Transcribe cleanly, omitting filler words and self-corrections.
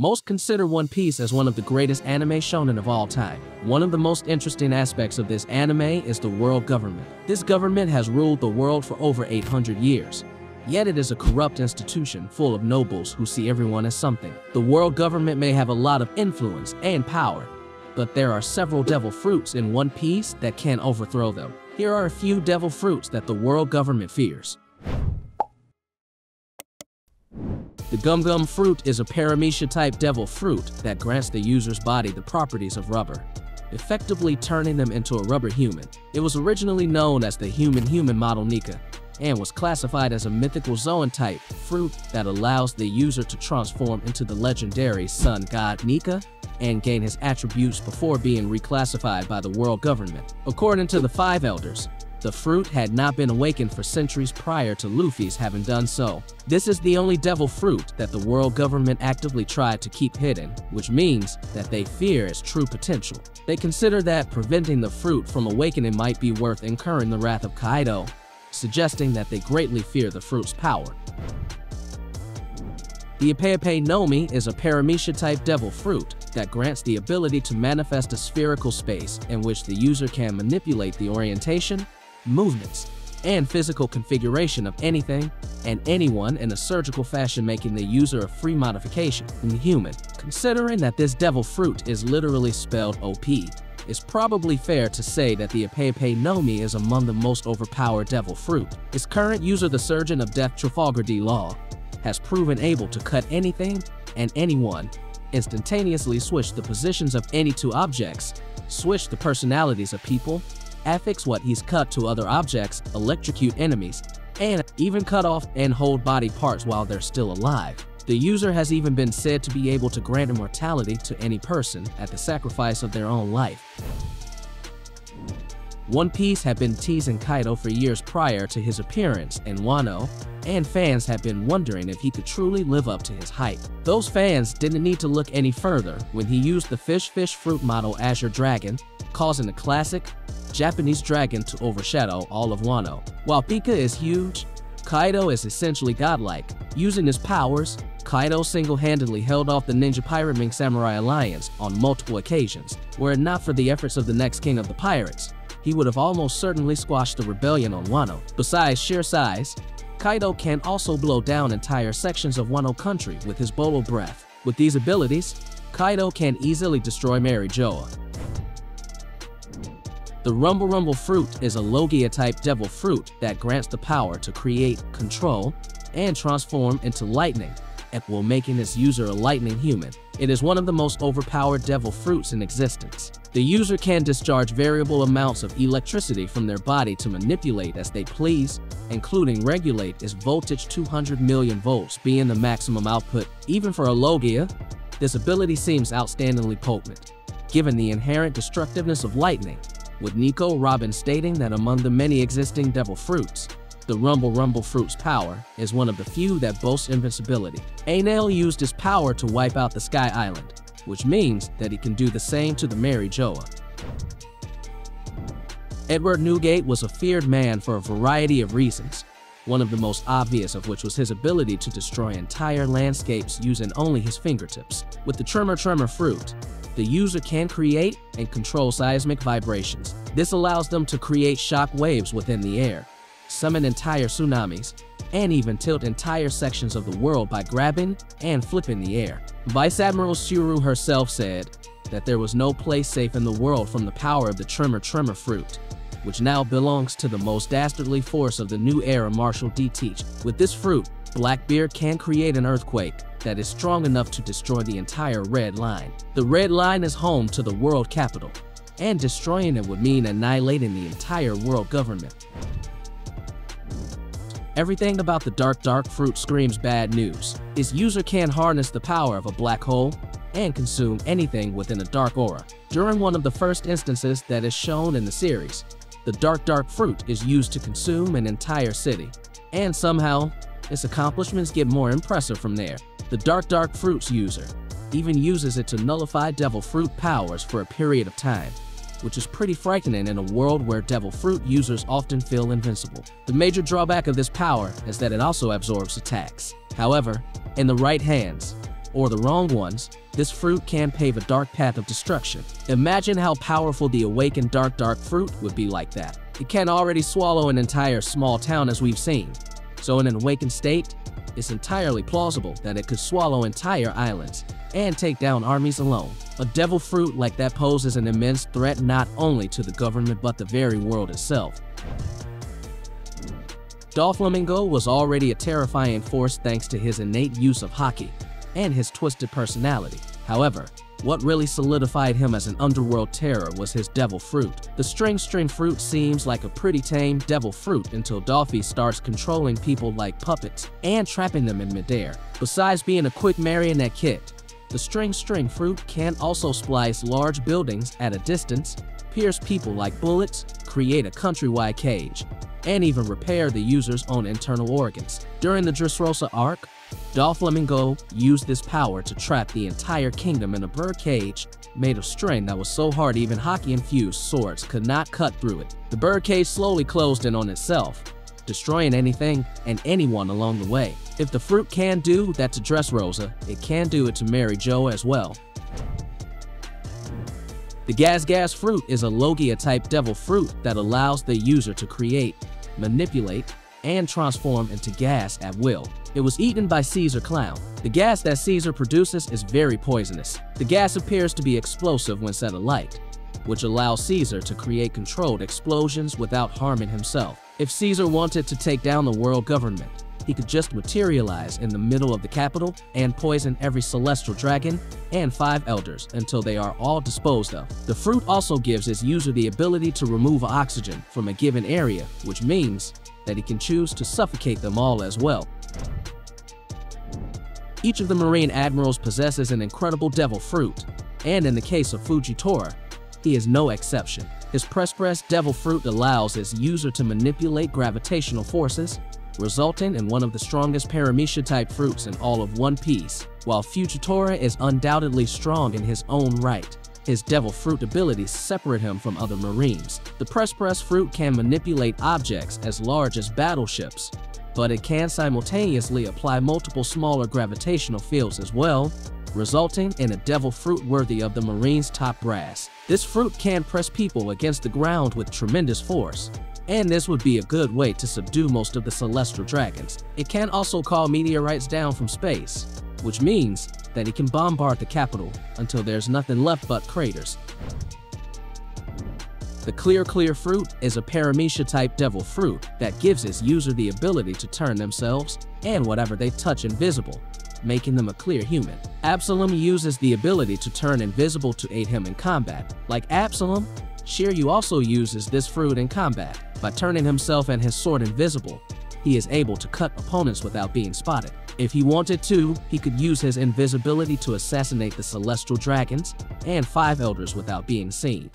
Most consider One Piece as one of the greatest anime shonen of all time. One of the most interesting aspects of this anime is the world government. This government has ruled the world for over 800 years. Yet it is a corrupt institution full of nobles who see everyone as something. The world government may have a lot of influence and power, but there are several devil fruits in One Piece that can overthrow them. Here are a few devil fruits that the world government fears. The gum fruit is a paramecia-type devil fruit that grants the user's body the properties of rubber, effectively turning them into a rubber human. It was originally known as the human model 𝐋𝐢𝐜𝐞 and was classified as a mythical zoan-type fruit that allows the user to transform into the legendary sun god 𝐋𝐢𝐜 and gain his attributes before being reclassified by the world government. According to the 5 elders, the fruit had not been awakened for centuries prior to Luffy's having done so. This is the only devil fruit that the world government actively tried to keep hidden, which means that they fear its true potential. They consider that preventing the fruit from awakening might be worth incurring the wrath of Kaido, suggesting that they greatly fear the fruit's power. The 𝐻YPEKAGE is a paramecia-type devil fruit that grants the ability to manifest a spherical space in which the user can manipulate the orientation, movements, and physical configuration of anything and anyone in a surgical fashion, making the user a free modification in human. Considering that this devil fruit is literally spelled OP, it's probably fair to say that the 𝐻YPEKAGE is among the most overpowered devil fruit. Its current user, the Surgeon of Death Trafalgar D. Law, has proven able to cut anything and anyone, instantaneously switch the positions of any 2 objects, switch the personalities of people, affix what he's cut to other objects, electrocute enemies, and even cut off and hold body parts while they're still alive. The user has even been said to be able to grant immortality to any person at the sacrifice of their own life. One Piece had been teasing Kaido for years prior to his appearance in Wano, and fans had been wondering if he could truly live up to his hype. Those fans didn't need to look any further when he used the fish fruit model Azure Dragon, causing the classic Japanese dragon to overshadow all of Wano. While Pika is huge, Kaido is essentially godlike. Using his powers, Kaido single-handedly held off the Ninja Pirate Ming Samurai Alliance on multiple occasions. Were it not for the efforts of the next king of the pirates, he would have almost certainly squashed the rebellion on Wano. Besides sheer size, Kaido can also blow down entire sections of Wano country with his bolo breath. With these abilities, Kaido can easily destroy Mary Joa. The Rumble fruit is a Logia-type devil fruit that grants the power to create, control, and transform into lightning, while making its user a lightning human. It is one of the most overpowered devil fruits in existence. The user can discharge variable amounts of electricity from their body to manipulate as they please, including regulate its voltage 200 million volts being the maximum output. Even for a Logia, this ability seems outstandingly potent, given the inherent destructiveness of lightning, with Nico Robin stating that among the many existing devil fruits, the Rumble fruit's power is one of the few that boasts invincibility. Enel used his power to wipe out the Sky Island, which means that he can do the same to the Mary Joa. Edward Newgate was a feared man for a variety of reasons, one of the most obvious of which was his ability to destroy entire landscapes using only his fingertips. With the Tremor fruit, the user can create and control seismic vibrations. This allows them to create shock waves within the air, summon entire tsunamis, and even tilt entire sections of the world by grabbing and flipping the air. Vice Admiral Shuru herself said that there was no place safe in the world from the power of the Tremor fruit, which now belongs to the most dastardly force of the new era, Marshal D. Teach. With this fruit, Blackbeard can create an earthquake that is strong enough to destroy the entire Red Line. The Red Line is home to the world capital, and destroying it would mean annihilating the entire world government. Everything about the dark fruit screams bad news. Its user can harness the power of a black hole and consume anything within a dark aura. During one of the first instances that is shown in the series, the dark fruit is used to consume an entire city, and somehow, its accomplishments get more impressive from there. The dark fruit's user even uses it to nullify devil fruit powers for a period of time, which is pretty frightening in a world where devil fruit users often feel invincible. The major drawback of this power is that it also absorbs attacks. However, in the right hands, or the wrong ones, this fruit can pave a dark path of destruction. Imagine how powerful the awakened dark fruit would be like that. It can already swallow an entire small town as we've seen. So in an awakened state, it's entirely plausible that it could swallow entire islands and take down armies alone. A devil fruit like that poses an immense threat not only to the government but the very world itself. Doflamingo was already a terrifying force thanks to his innate use of haki and his twisted personality. However, what really solidified him as an underworld terror was his devil fruit. The string fruit seems like a pretty tame devil fruit until Dolphy starts controlling people like puppets and trapping them in midair. Besides being a quick marionette kit, the string fruit can also splice large buildings at a distance, pierce people like bullets, create a countrywide cage, and even repair the user's own internal organs. During the Dressrosa arc, Doflamingo used this power to trap the entire kingdom in a bird cage made of string that was so hard even hockey-infused swords could not cut through it. The bird cage slowly closed in on itself, destroying anything and anyone along the way. If the fruit can do that to Dressrosa, it can do it to Mary Jo as well. The gas fruit is a Logia-type devil fruit that allows the user to create, manipulate, and transform into gas at will. It was eaten by Caesar Clown. The gas that Caesar produces is very poisonous. The gas appears to be explosive when set alight, which allows Caesar to create controlled explosions without harming himself. If Caesar wanted to take down the world government, he could just materialize in the middle of the capital and poison every celestial dragon and 5 elders until they are all disposed of. The fruit also gives its user the ability to remove oxygen from a given area, which means that he can choose to suffocate them all as well. Each of the Marine Admirals possesses an incredible devil fruit, and in the case of Fujitora, he is no exception. His Press devil fruit allows its user to manipulate gravitational forces, resulting in one of the strongest Paramecia-type fruits in all of One Piece. While Fujitora is undoubtedly strong in his own right, his devil fruit abilities separate him from other Marines. The Press fruit can manipulate objects as large as battleships, but it can simultaneously apply multiple smaller gravitational fields as well, resulting in a devil fruit worthy of the Marines' top brass. This fruit can press people against the ground with tremendous force, and this would be a good way to subdue most of the celestial dragons. It can also call meteorites down from space, which means that it can bombard the capital until there's nothing left but craters. The Clear fruit is a Paramecia-type devil fruit that gives its user the ability to turn themselves and whatever they touch invisible, making them a clear human. Absalom uses the ability to turn invisible to aid him in combat. Like Absalom, Shiryu also uses this fruit in combat. By turning himself and his sword invisible, he is able to cut opponents without being spotted. If he wanted to, he could use his invisibility to assassinate the celestial dragons and 5 elders without being seen.